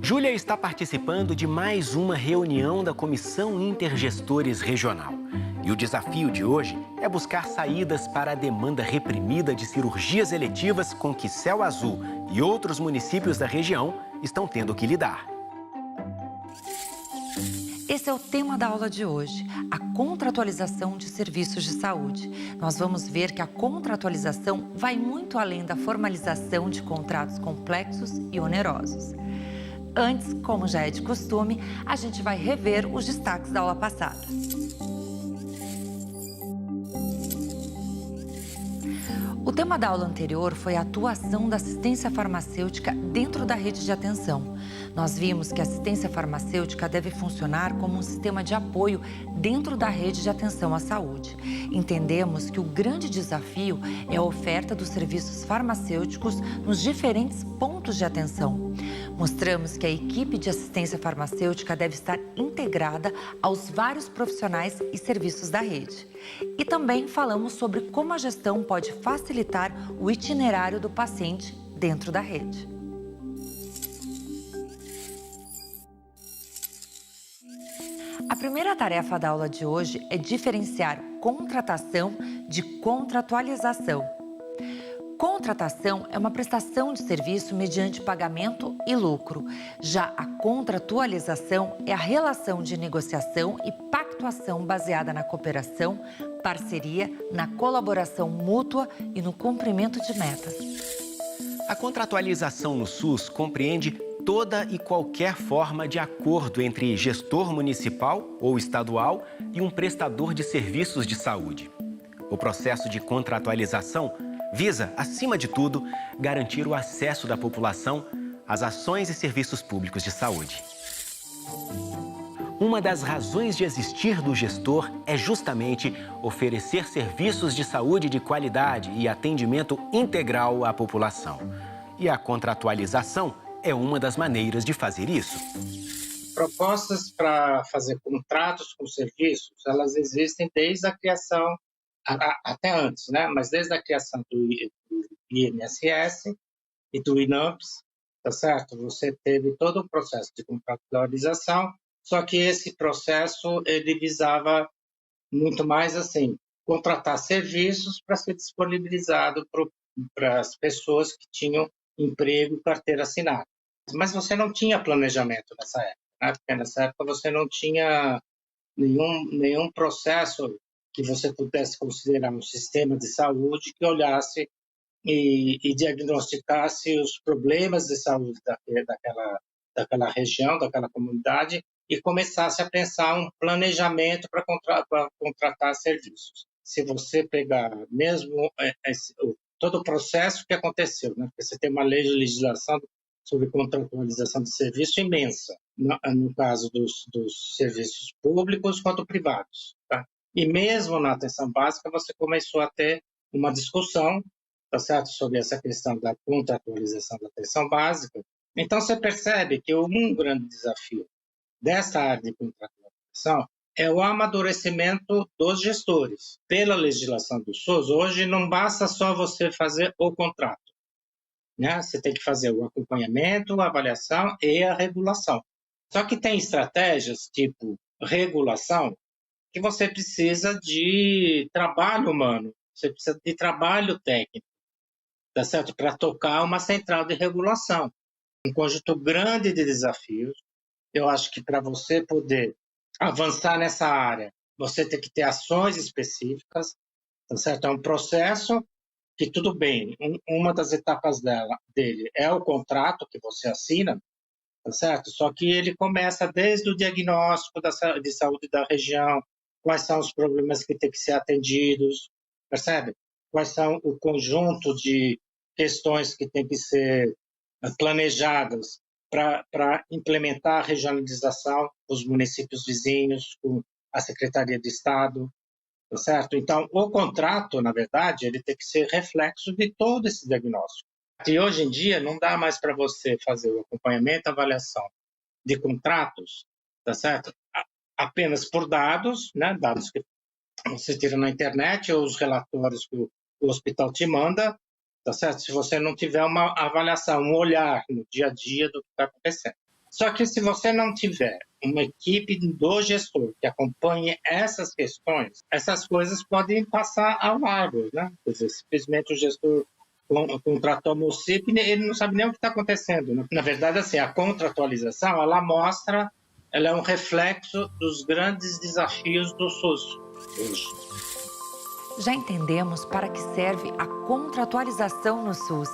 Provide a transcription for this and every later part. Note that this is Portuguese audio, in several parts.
Júlia está participando de mais uma reunião da Comissão Intergestores Regional. E o desafio de hoje é buscar saídas para a demanda reprimida de cirurgias eletivas com que Céu Azul e outros municípios da região estão tendo que lidar. Esse é o tema da aula de hoje, a contratualização de serviços de saúde. Nós vamos ver que a contratualização vai muito além da formalização de contratos complexos e onerosos. Antes, como já é de costume, a gente vai rever os destaques da aula passada. O tema da aula anterior foi a atuação da assistência farmacêutica dentro da rede de atenção. Nós vimos que a assistência farmacêutica deve funcionar como um sistema de apoio dentro da rede de atenção à saúde. Entendemos que o grande desafio é a oferta dos serviços farmacêuticos nos diferentes pontos de atenção. Mostramos que a equipe de assistência farmacêutica deve estar integrada aos vários profissionais e serviços da rede. E também falamos sobre como a gestão pode facilitar o itinerário do paciente dentro da rede. A primeira tarefa da aula de hoje é diferenciar contratação de contratualização. Contratação é uma prestação de serviço mediante pagamento e lucro. Já a contratualização é a relação de negociação e pactuação baseada na cooperação, parceria, na colaboração mútua e no cumprimento de metas. A contratualização no SUS compreende toda e qualquer forma de acordo entre gestor municipal ou estadual e um prestador de serviços de saúde. O processo de contratualização visa, acima de tudo, garantir o acesso da população às ações e serviços públicos de saúde. Uma das razões de existir do gestor é justamente oferecer serviços de saúde de qualidade e atendimento integral à população. E a contratualização é uma das maneiras de fazer isso. Propostas para fazer contratos com serviços, elas existem desde a criação, até antes, né? Mas desde a criação do INSS e do INAMPS, tá certo? Você teve todo o processo de contratualização, só que esse processo ele visava muito mais assim, contratar serviços para ser disponibilizado para as pessoas que tinham emprego e carteira assinada. Mas você não tinha planejamento nessa época, né? Porque nessa época você não tinha nenhum processo que você pudesse considerar um sistema de saúde que olhasse e diagnosticasse os problemas de saúde daquela região, daquela comunidade e começasse a pensar um planejamento para contratar serviços. Se você pegar mesmo todo o processo que aconteceu, né? Porque você tem uma legislação sobre contratualização de serviço imensa, no caso dos serviços públicos quanto privados, tá? E mesmo na atenção básica, você começou a ter uma discussão, tá certo, sobre essa questão da contratualização da atenção básica. Então, você percebe que um grande desafio dessa área de contratualização é o amadurecimento dos gestores. Pela legislação do SUS, hoje não basta só você fazer o contrato, né? Você tem que fazer o acompanhamento, a avaliação e a regulação. Só que tem estratégias tipo regulação que você precisa de trabalho humano, você precisa de trabalho técnico, tá certo? Para tocar uma central de regulação. Um conjunto grande de desafios. Eu acho que para você poder avançar nessa área, você tem que ter ações específicas, tá certo? É um processo que, tudo bem, uma das etapas dele é o contrato que você assina, tá certo? Só que ele começa desde o diagnóstico de saúde da região, quais são os problemas que têm que ser atendidos, percebe? Quais são o conjunto de questões que têm que ser planejadas para implementar a regionalização dos municípios vizinhos, com a Secretaria de Estado, tá certo? Então, o contrato, na verdade, ele tem que ser reflexo de todo esse diagnóstico. E hoje em dia não dá mais para você fazer o acompanhamento, a avaliação de contratos, tá certo? Apenas por dados, né? Dados que você tira na internet ou os relatórios que o hospital te manda, tá certo? Se você não tiver uma avaliação, um olhar no dia a dia do que está acontecendo. Só que se você não tiver uma equipe do gestor que acompanhe essas questões, essas coisas podem passar ao largo, né? Quer dizer, simplesmente o gestor contratou o município e ele não sabe nem o que está acontecendo, né? Na verdade, assim, a contratualização, ela é um reflexo dos grandes desafios do SUS hoje. Já entendemos para que serve a contratualização no SUS,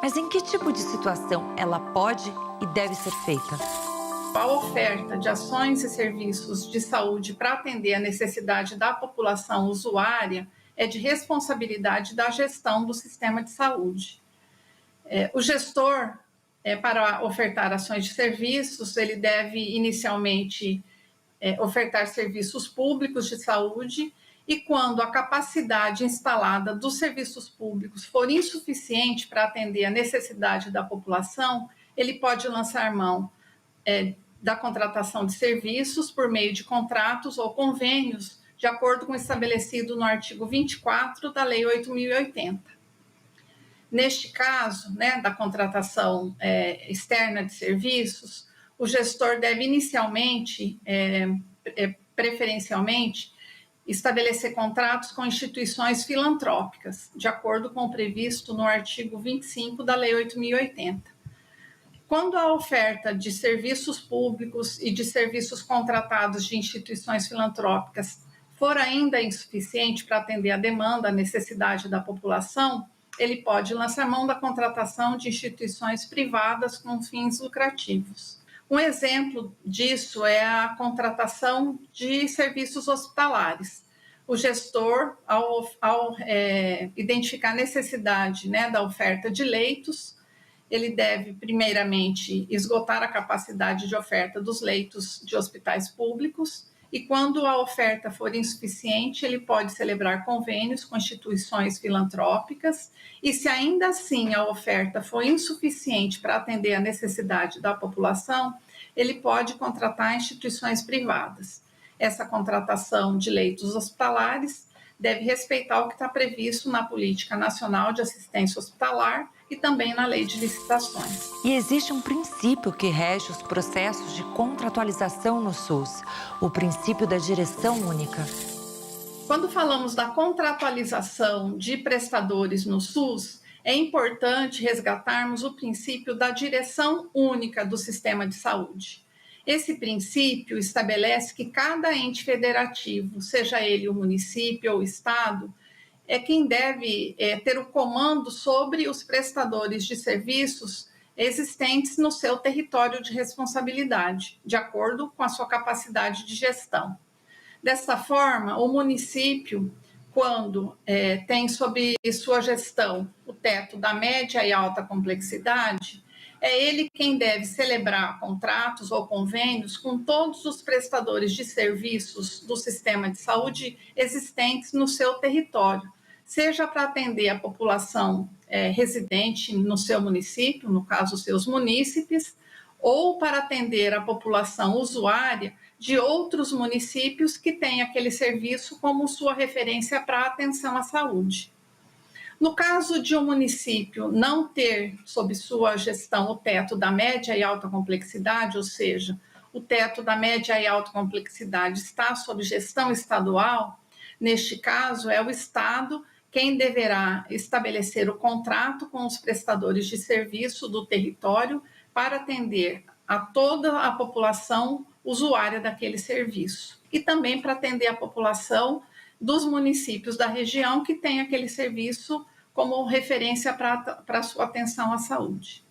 mas em que tipo de situação ela pode e deve ser feita? A oferta de ações e serviços de saúde para atender a necessidade da população usuária é de responsabilidade da gestão do sistema de saúde. O gestor, para ofertar ações de serviços, ele deve inicialmente ofertar serviços públicos de saúde e quando a capacidade instalada dos serviços públicos for insuficiente para atender a necessidade da população, ele pode lançar mão da contratação de serviços por meio de contratos ou convênios, de acordo com o estabelecido no artigo 24 da Lei 8.080. Neste caso, da contratação externa de serviços, o gestor deve inicialmente, preferencialmente, estabelecer contratos com instituições filantrópicas, de acordo com o previsto no artigo 25 da Lei 8.080. Quando a oferta de serviços públicos e de serviços contratados de instituições filantrópicas for ainda insuficiente para atender a demanda, a necessidade da população, ele pode lançar mão da contratação de instituições privadas com fins lucrativos. Um exemplo disso é a contratação de serviços hospitalares. O gestor, ao identificar a necessidade da oferta de leitos, ele deve, primeiramente, esgotar a capacidade de oferta dos leitos de hospitais públicos e, quando a oferta for insuficiente, ele pode celebrar convênios com instituições filantrópicas e, se ainda assim a oferta for insuficiente para atender a necessidade da população, ele pode contratar instituições privadas. Essa contratação de leitos hospitalares deve respeitar o que está previsto na Política Nacional de Assistência Hospitalar e também na Lei de Licitações. E existe um princípio que rege os processos de contratualização no SUS, o princípio da direção única. Quando falamos da contratualização de prestadores no SUS, é importante resgatarmos o princípio da direção única do sistema de saúde. Esse princípio estabelece que cada ente federativo, seja ele o município ou o estado, é quem deve ter o comando sobre os prestadores de serviços existentes no seu território de responsabilidade, de acordo com a sua capacidade de gestão. Dessa forma, o município, quando tem sob sua gestão o teto da média e alta complexidade, é ele quem deve celebrar contratos ou convênios com todos os prestadores de serviços do sistema de saúde existentes no seu território, seja para atender a população residente no seu município, no caso, os seus munícipes, ou para atender a população usuária de outros municípios que têm aquele serviço como sua referência para a atenção à saúde. No caso de um município não ter sob sua gestão o teto da média e alta complexidade, ou seja, o teto da média e alta complexidade está sob gestão estadual, neste caso é o Estado quem deverá estabelecer o contrato com os prestadores de serviço do território para atender a toda a população usuária daquele serviço e também para atender a população dos municípios da região que tem aquele serviço como referência para a sua atenção à saúde.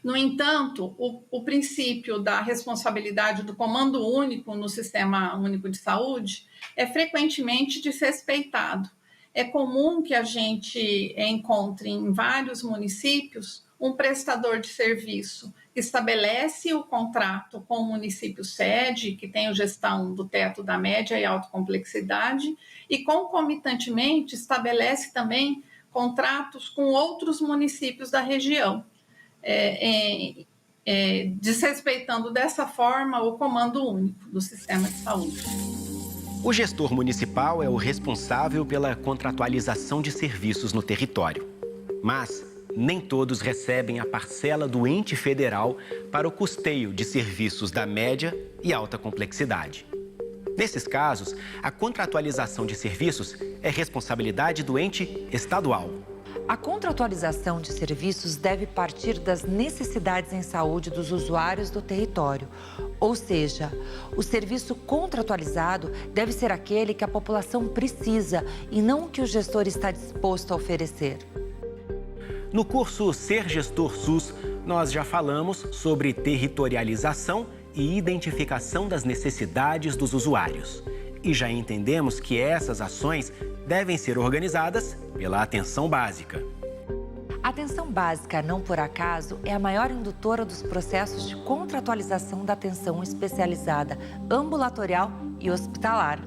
No entanto, o princípio da responsabilidade do comando único no Sistema Único de Saúde é frequentemente desrespeitado. É comum que a gente encontre em vários municípios um prestador de serviço que estabelece o contrato com o município sede, que tem a gestão do teto da média e alta complexidade, e concomitantemente estabelece também contratos com outros municípios da região, desrespeitando dessa forma o comando único do sistema de saúde. O gestor municipal é o responsável pela contratualização de serviços no território. Mas nem todos recebem a parcela do ente federal para o custeio de serviços da média e alta complexidade. Nesses casos, a contratualização de serviços é responsabilidade do ente estadual. A contratualização de serviços deve partir das necessidades em saúde dos usuários do território. Ou seja, o serviço contratualizado deve ser aquele que a população precisa e não o que o gestor está disposto a oferecer. No curso Ser Gestor SUS, nós já falamos sobre territorialização e identificação das necessidades dos usuários. E já entendemos que essas ações devem ser organizadas pela atenção básica. A atenção básica, não por acaso, é a maior indutora dos processos de contratualização da atenção especializada, ambulatorial e hospitalar.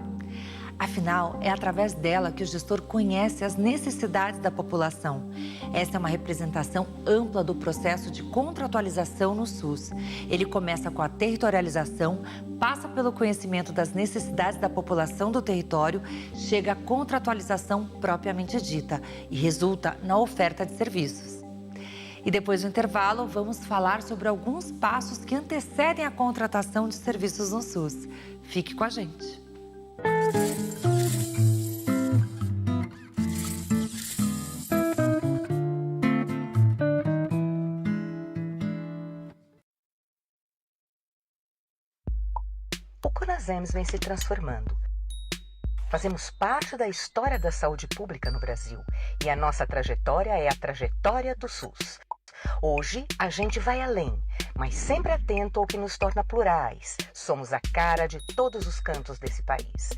Afinal, é através dela que o gestor conhece as necessidades da população. Essa é uma representação ampla do processo de contratualização no SUS. Ele começa com a territorialização, passa pelo conhecimento das necessidades da população do território, chega à contratualização propriamente dita e resulta na oferta de serviços. E depois do intervalo, vamos falar sobre alguns passos que antecedem a contratação de serviços no SUS. Fique com a gente. O CONASEMS vem se transformando. Fazemos parte da história da saúde pública no Brasil e a nossa trajetória é a trajetória do SUS. Hoje, a gente vai além, mas sempre atento ao que nos torna plurais. Somos a cara de todos os cantos desse país.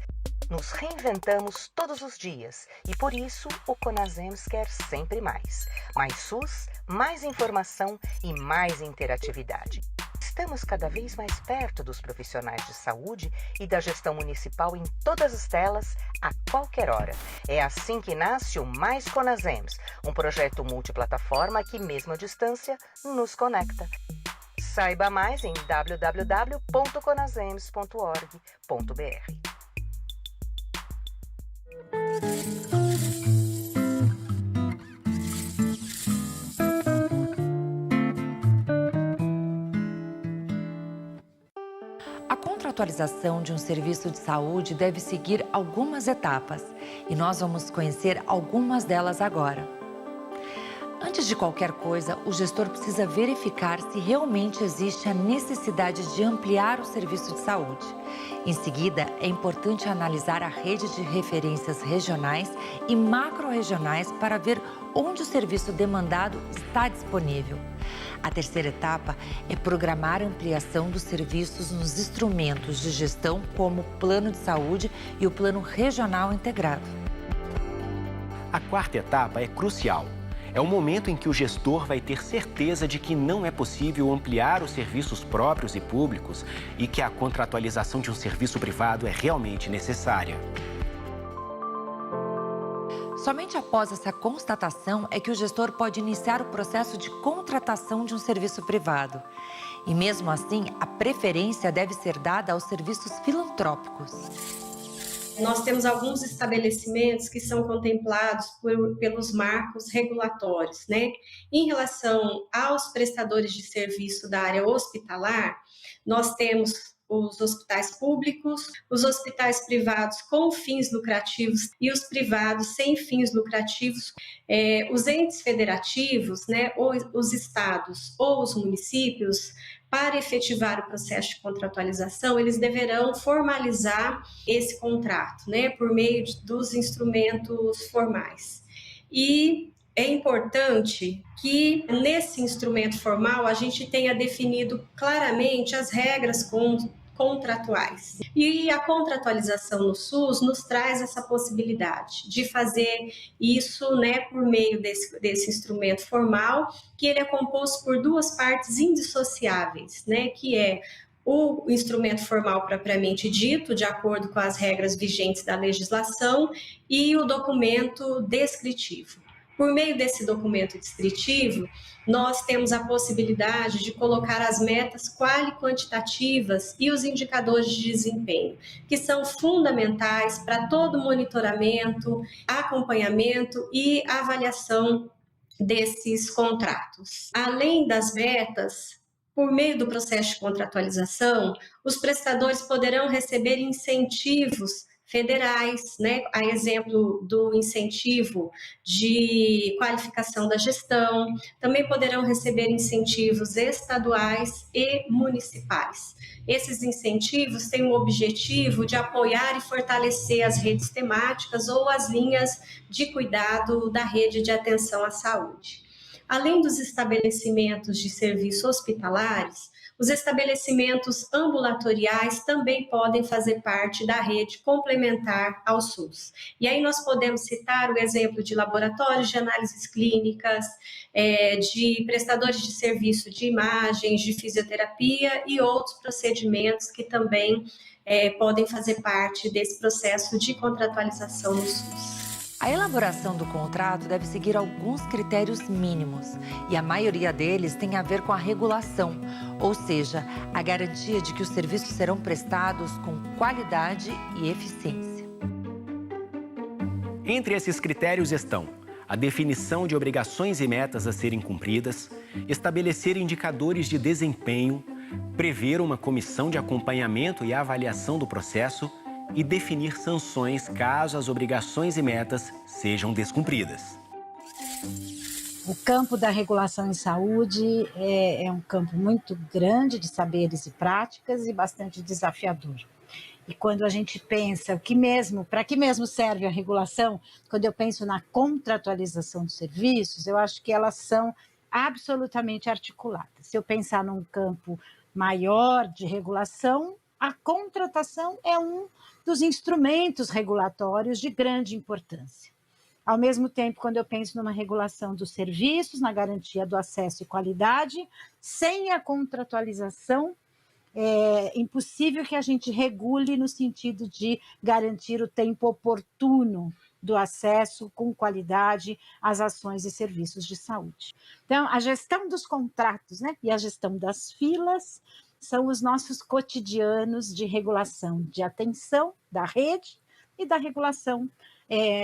Nos reinventamos todos os dias e, por isso, o CONASEMS quer sempre mais. Mais SUS, mais informação e mais interatividade. Estamos cada vez mais perto dos profissionais de saúde e da gestão municipal em todas as telas, a qualquer hora. É assim que nasce o Mais CONASEMS, um projeto multiplataforma que, mesmo à distância, nos conecta. Saiba mais em www.conasems.org.br. A contratualização de um serviço de saúde deve seguir algumas etapas e nós vamos conhecer algumas delas agora. Antes de qualquer coisa, o gestor precisa verificar se realmente existe a necessidade de ampliar o serviço de saúde. Em seguida, é importante analisar a rede de referências regionais e macro-regionais para ver onde o serviço demandado está disponível. A terceira etapa é programar a ampliação dos serviços nos instrumentos de gestão, como o Plano de Saúde e o Plano Regional Integrado. A quarta etapa é crucial. É o momento em que o gestor vai ter certeza de que não é possível ampliar os serviços próprios e públicos e que a contratualização de um serviço privado é realmente necessária. Somente após essa constatação é que o gestor pode iniciar o processo de contratação de um serviço privado. E mesmo assim, a preferência deve ser dada aos serviços filantrópicos. Nós temos alguns estabelecimentos que são contemplados pelos marcos regulatórios, né? Em relação aos prestadores de serviço da área hospitalar, nós temos os hospitais públicos, os hospitais privados com fins lucrativos e os privados sem fins lucrativos. Os entes federativos, né, ou os estados ou os municípios, para efetivar o processo de contratualização, eles deverão formalizar esse contrato, né, por meio dos instrumentos formais. E é importante que, nesse instrumento formal, a gente tenha definido claramente as regras contratuais. E a contratualização no SUS nos traz essa possibilidade de fazer isso, né, por meio desse instrumento formal, que ele é composto por duas partes indissociáveis, né, que é o instrumento formal propriamente dito, de acordo com as regras vigentes da legislação, e o documento descritivo. Por meio desse documento descritivo, nós temos a possibilidade de colocar as metas quali-quantitativas e os indicadores de desempenho, que são fundamentais para todo monitoramento, acompanhamento e avaliação desses contratos. Além das metas, por meio do processo de contratualização, os prestadores poderão receber incentivos federais, né? A exemplo do incentivo de qualificação da gestão, também poderão receber incentivos estaduais e municipais. Esses incentivos têm o objetivo de apoiar e fortalecer as redes temáticas ou as linhas de cuidado da rede de atenção à saúde. Além dos estabelecimentos de serviço hospitalares, os estabelecimentos ambulatoriais também podem fazer parte da rede complementar ao SUS. E aí nós podemos citar o exemplo de laboratórios de análises clínicas, de prestadores de serviço de imagens, de fisioterapia e outros procedimentos que também podem fazer parte desse processo de contratualização no SUS. A elaboração do contrato deve seguir alguns critérios mínimos e a maioria deles tem a ver com a regulação, ou seja, a garantia de que os serviços serão prestados com qualidade e eficiência. Entre esses critérios estão a definição de obrigações e metas a serem cumpridas, estabelecer indicadores de desempenho, prever uma comissão de acompanhamento e avaliação do processo e definir sanções caso as obrigações e metas sejam descumpridas. O campo da regulação em saúde é um campo muito grande de saberes e práticas e bastante desafiador. E quando a gente pensa para que mesmo serve a regulação, quando eu penso na contratualização dos serviços, eu acho que elas são absolutamente articuladas. Se eu pensar num campo maior de regulação, a contratação é um dos instrumentos regulatórios de grande importância. Ao mesmo tempo, quando eu penso numa regulação dos serviços, na garantia do acesso e qualidade, sem a contratualização, é impossível que a gente regule no sentido de garantir o tempo oportuno do acesso com qualidade às ações e serviços de saúde. Então, a gestão dos contratos, né, e a gestão das filas são os nossos cotidianos de regulação, de atenção da rede e da regulação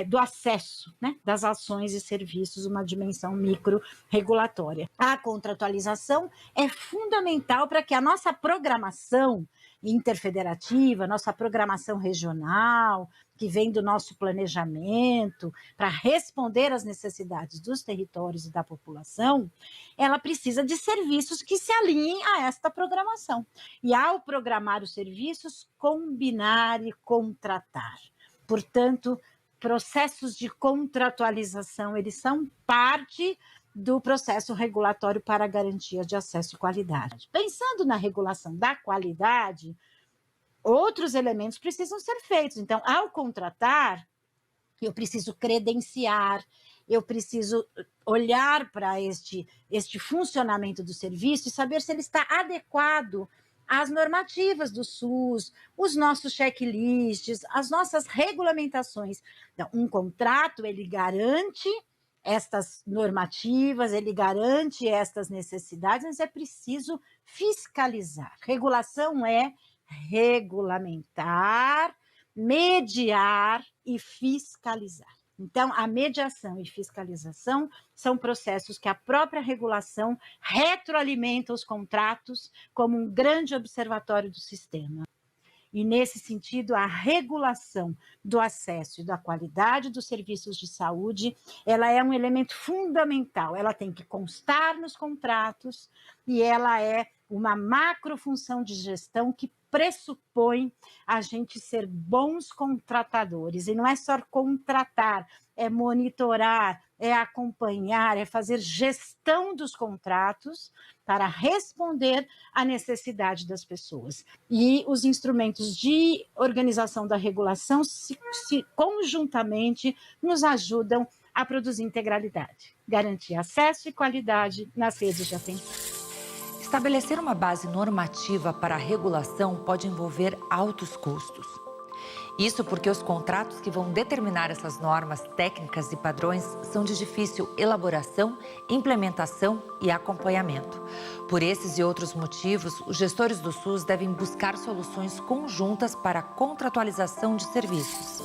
do acesso, né, das ações e serviços, uma dimensão micro-regulatória. A contratualização é fundamental para que a nossa programação interfederativa, nossa programação regional, que vem do nosso planejamento, para responder às necessidades dos territórios e da população, ela precisa de serviços que se alinhem a esta programação. E ao programar os serviços, combinar e contratar. Portanto, processos de contratualização, eles são parte do processo regulatório para a garantia de acesso e qualidade. Pensando na regulação da qualidade, outros elementos precisam ser feitos. Então, ao contratar, eu preciso credenciar, eu preciso olhar para este funcionamento do serviço e saber se ele está adequado às normativas do SUS, os nossos checklists, as nossas regulamentações. Então, um contrato, ele garante estas normativas, ele garante estas necessidades, mas é preciso fiscalizar. Regulação é regulamentar, mediar e fiscalizar. Então, a mediação e fiscalização são processos que a própria regulação retroalimenta os contratos como um grande observatório do sistema. E, nesse sentido, a regulação do acesso e da qualidade dos serviços de saúde, ela é um elemento fundamental. Ela tem que constar nos contratos e ela é uma macrofunção de gestão que pressupõe a gente ser bons contratadores. E não é só contratar, é monitorar, é acompanhar, é fazer gestão dos contratos para responder à necessidade das pessoas. E os instrumentos de organização da regulação se conjuntamente nos ajudam a produzir integralidade, garantir acesso e qualidade nas redes de atenção. Estabelecer uma base normativa para a regulação pode envolver altos custos. Isso porque os contratos que vão determinar essas normas técnicas e padrões são de difícil elaboração, implementação e acompanhamento. Por esses e outros motivos, os gestores do SUS devem buscar soluções conjuntas para a contratualização de serviços.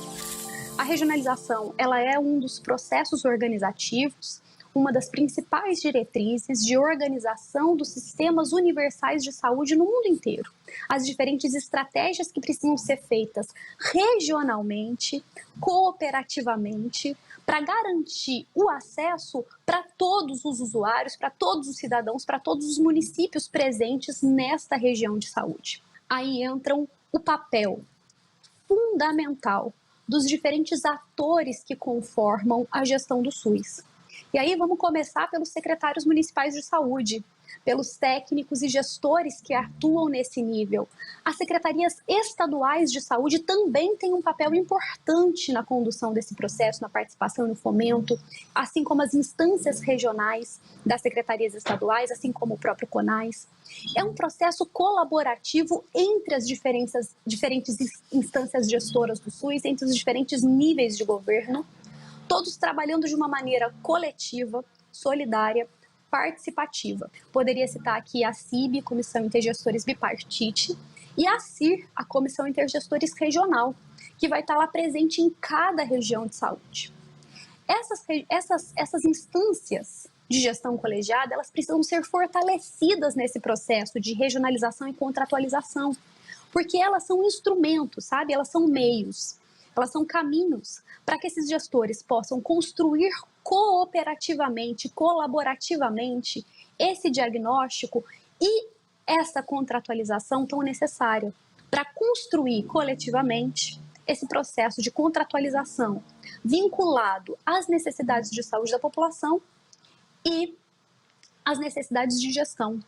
A regionalização, ela é um dos processos organizativos uma das principais diretrizes de organização dos sistemas universais de saúde no mundo inteiro. As diferentes estratégias que precisam ser feitas regionalmente, cooperativamente, para garantir o acesso para todos os usuários, para todos os cidadãos, para todos os municípios presentes nesta região de saúde. Aí entram o papel fundamental dos diferentes atores que conformam a gestão do SUS. E aí vamos começar pelos secretários municipais de saúde, pelos técnicos e gestores que atuam nesse nível. As secretarias estaduais de saúde também têm um papel importante na condução desse processo, na participação e no fomento, assim como as instâncias regionais das secretarias estaduais, assim como o próprio CONAS. É um processo colaborativo entre as diferentes instâncias gestoras do SUS, entre os diferentes níveis de governo, todos trabalhando de uma maneira coletiva, solidária, participativa. Poderia citar aqui a CIB, Comissão Intergestores Bipartite, e a CIR, a Comissão Intergestores Regional, que vai estar lá presente em cada região de saúde. Essas instâncias de gestão colegiada, elas precisam ser fortalecidas nesse processo de regionalização e contratualização, porque elas são instrumentos, sabe? Elas são meios, elas são caminhos para que esses gestores possam construir cooperativamente, colaborativamente, esse diagnóstico e essa contratualização tão necessária para construir coletivamente esse processo de contratualização vinculado às necessidades de saúde da população e às necessidades de gestão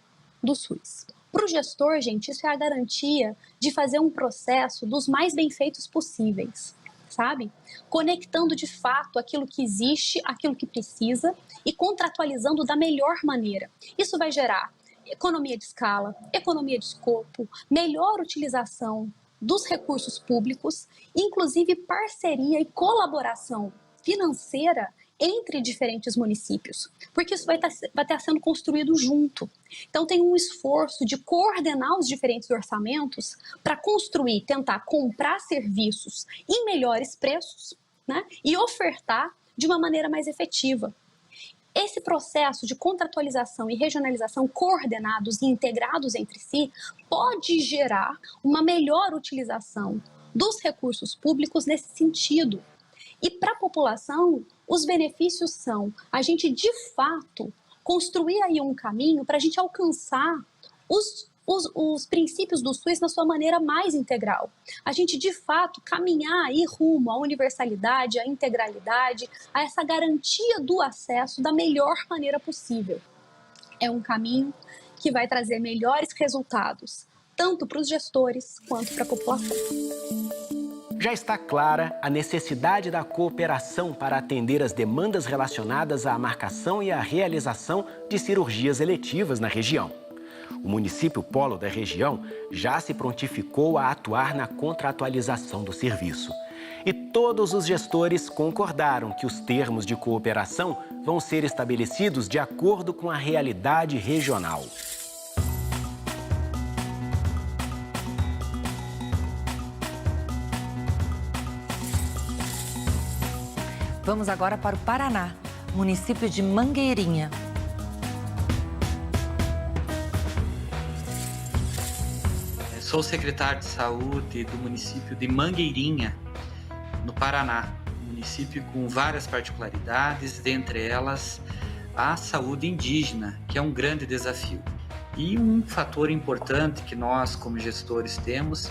do SUS. Para o gestor, gente, isso é a garantia de fazer um processo dos mais bem feitos possíveis, sabe? Conectando de fato aquilo que existe, aquilo que precisa e contratualizando da melhor maneira. Isso vai gerar economia de escala, economia de escopo, melhor utilização dos recursos públicos, inclusive parceria e colaboração financeira entre diferentes municípios, porque isso vai estar sendo construído junto. Então tem um esforço de coordenar os diferentes orçamentos para construir, tentar comprar serviços em melhores preços, né, e ofertar de uma maneira mais efetiva. Esse processo de contratualização e regionalização coordenados e integrados entre si pode gerar uma melhor utilização dos recursos públicos nesse sentido. E para a população, os benefícios são a gente, de fato, construir aí um caminho para a gente alcançar os princípios do SUS na sua maneira mais integral. A gente, de fato, caminhar aí rumo à universalidade, à integralidade, a essa garantia do acesso da melhor maneira possível. É um caminho que vai trazer melhores resultados, tanto para os gestores quanto para a população. Já está clara a necessidade da cooperação para atender as demandas relacionadas à marcação e à realização de cirurgias eletivas na região. O município polo da região já se prontificou a atuar na contratualização do serviço. E todos os gestores concordaram que os termos de cooperação vão ser estabelecidos de acordo com a realidade regional. Vamos agora para o Paraná, município de Mangueirinha. Sou secretário de saúde do município de Mangueirinha, no Paraná. Município com várias particularidades, dentre elas a saúde indígena, que é um grande desafio. E um fator importante que nós, como gestores, temos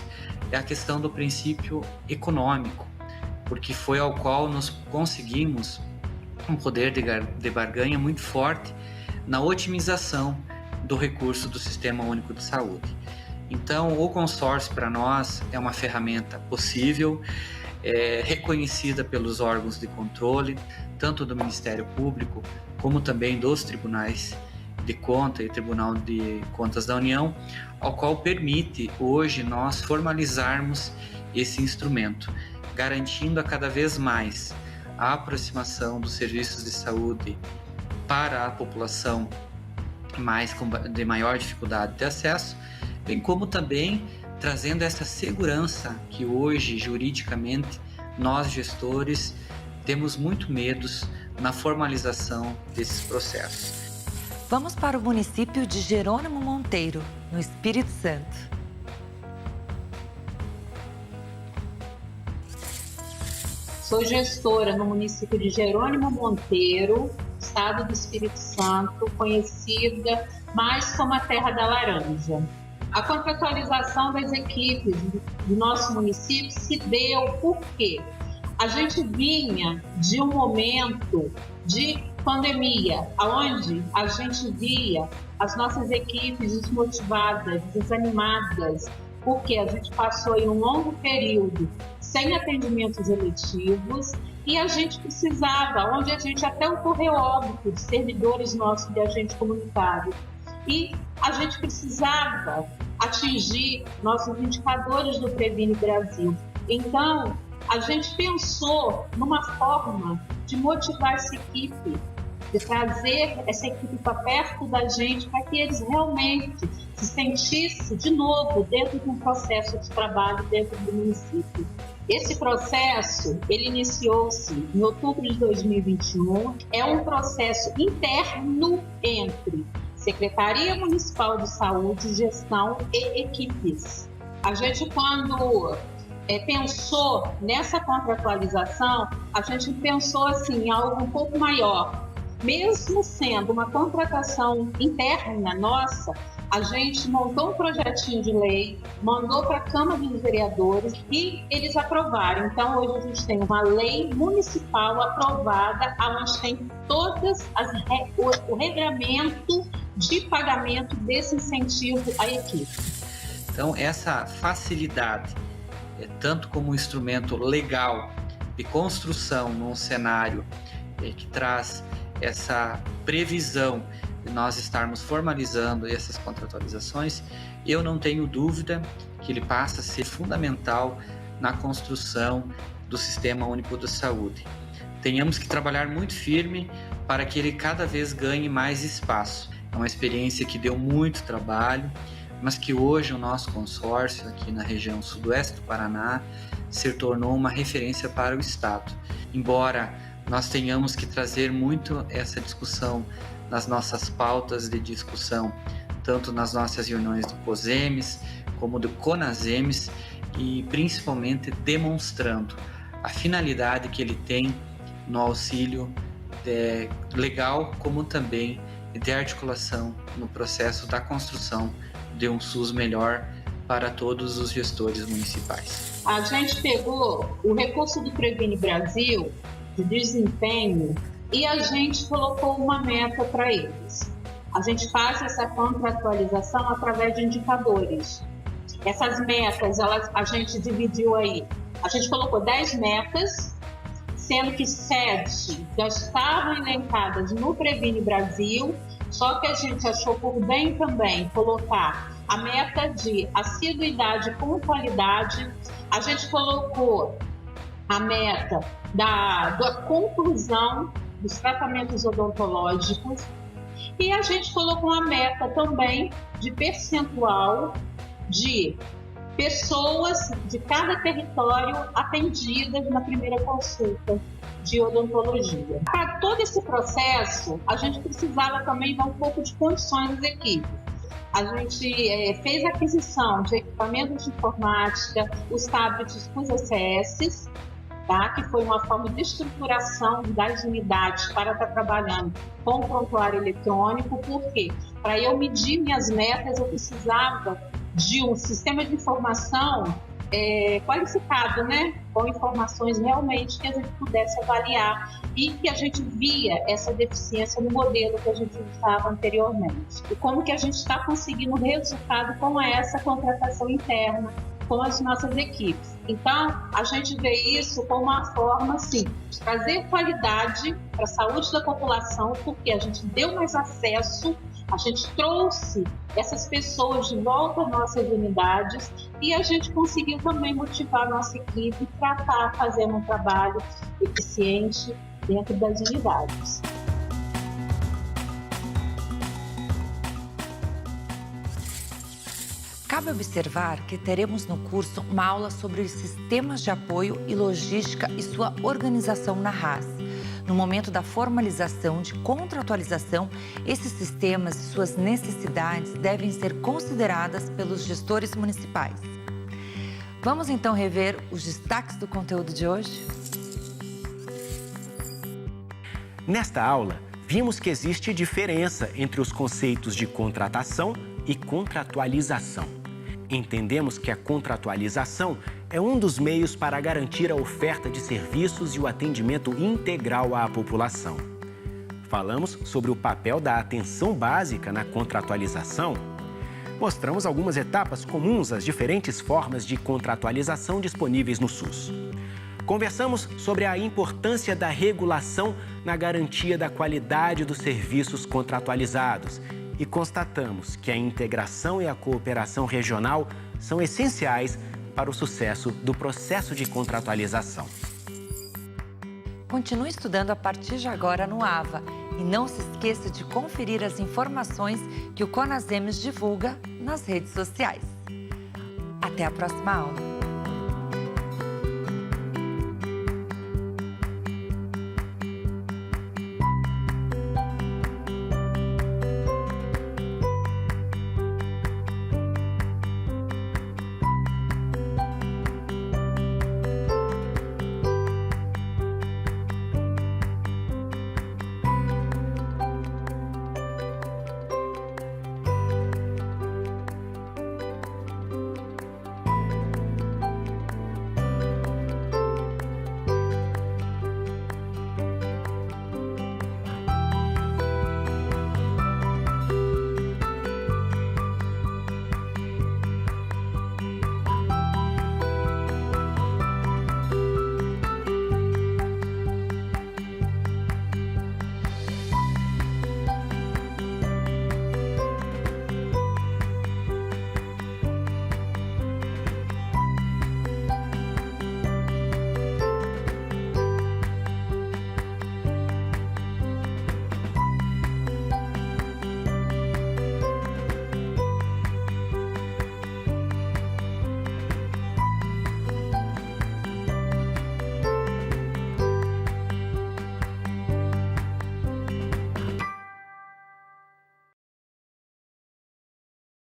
é a questão do princípio econômico, porque foi ao qual nós conseguimos um poder de barganha muito forte na otimização do recurso do Sistema Único de Saúde. Então, o consórcio para nós é uma ferramenta possível, reconhecida pelos órgãos de controle, tanto do Ministério Público, como também dos tribunais de conta e Tribunal de Contas da União, ao qual permite hoje nós formalizarmos esse instrumento, garantindo a cada vez mais a aproximação dos serviços de saúde para a população de maior dificuldade de acesso, bem como também trazendo essa segurança que hoje, juridicamente, nós gestores temos muito medos na formalização desses processos. Vamos para o município de Jerônimo Monteiro, no Espírito Santo. Sou gestora no município de Jerônimo Monteiro, estado do Espírito Santo, conhecida mais como a Terra da Laranja. A contratualização das equipes do nosso município se deu porque a gente vinha de um momento de pandemia, onde a gente via as nossas equipes desmotivadas, desanimadas, porque a gente passou em um longo período sem atendimentos eletivos e a gente precisava, onde a gente até ocorreu óbito de servidores nossos de agente comunitário. E a gente precisava atingir nossos indicadores do Previne Brasil. Então, a gente pensou numa forma de motivar essa equipe, de trazer essa equipe para perto da gente, para que eles realmente se sentissem de novo dentro de um processo de trabalho dentro do município. Esse processo, ele iniciou-se em outubro de 2021, é um processo interno entre Secretaria Municipal de Saúde, Gestão e equipes. A gente, quando pensou nessa contratualização, a gente pensou assim, em algo um pouco maior. Mesmo sendo uma contratação interna nossa, a gente montou um projetinho de lei, mandou para a Câmara dos Vereadores e eles aprovaram. Então, hoje a gente tem uma lei municipal aprovada, onde tem todas o regramento de pagamento desse incentivo à equipe. Então, essa facilidade, tanto como um instrumento legal de construção num cenário que traz essa previsão de nós estarmos formalizando essas contratualizações, eu não tenho dúvida que ele passa a ser fundamental na construção do Sistema Único da Saúde. Tenhamos que trabalhar muito firme para que ele cada vez ganhe mais espaço. É uma experiência que deu muito trabalho, mas que hoje o nosso consórcio aqui na região sudoeste do Paraná se tornou uma referência para o Estado. Embora nós tenhamos que trazer muito essa discussão nas nossas pautas de discussão, tanto nas nossas reuniões do COSEMES, como do CONASEMES, e principalmente demonstrando a finalidade que ele tem no auxílio legal, como também de articulação no processo da construção de um SUS melhor para todos os gestores municipais. A gente pegou o recurso do Previne Brasil de desempenho e a gente colocou uma meta para eles. A gente faz essa contratualização através de indicadores. Essas metas, a gente dividiu aí. A gente colocou 10 metas, sendo que 7 já estavam elencadas no Previne Brasil, só que a gente achou por bem também colocar a meta de assiduidade com qualidade. A gente colocou a meta da conclusão dos tratamentos odontológicos e a gente colocou a meta também de percentual de pessoas de cada território atendidas na primeira consulta de odontologia. Para todo esse processo, a gente precisava também dar um pouco de condições às equipes. A gente fez a aquisição de equipamentos de informática, os tablets com os ACS, tá? Que foi uma forma de estruturação das unidades para estar trabalhando com o prontuário eletrônico. Por quê? Para eu medir minhas metas, eu precisava de um sistema de informação qualificado, né? Com informações realmente que a gente pudesse avaliar e que a gente via essa deficiência no modelo que a gente usava anteriormente. E como que a gente está conseguindo resultado com essa contratação interna com as nossas equipes. Então, a gente vê isso como uma forma, assim, de trazer qualidade para a saúde da população, porque a gente deu mais acesso, a gente trouxe essas pessoas de volta às nossas unidades e a gente conseguiu também motivar a nossa equipe para estar fazendo um trabalho eficiente dentro das unidades. Cabe observar que teremos no curso uma aula sobre os sistemas de apoio e logística e sua organização na RAS. No momento da formalização de contratualização, esses sistemas e suas necessidades devem ser consideradas pelos gestores municipais. Vamos então rever os destaques do conteúdo de hoje? Nesta aula, vimos que existe diferença entre os conceitos de contratação e contratualização. Entendemos que a contratualização é um dos meios para garantir a oferta de serviços e o atendimento integral à população. Falamos sobre o papel da atenção básica na contratualização. Mostramos algumas etapas comuns às diferentes formas de contratualização disponíveis no SUS. Conversamos sobre a importância da regulação na garantia da qualidade dos serviços contratualizados e constatamos que a integração e a cooperação regional são essenciais para o sucesso do processo de contratualização. Continue estudando a partir de agora no AVA e não se esqueça de conferir as informações que o CONASEMES divulga nas redes sociais. Até a próxima aula!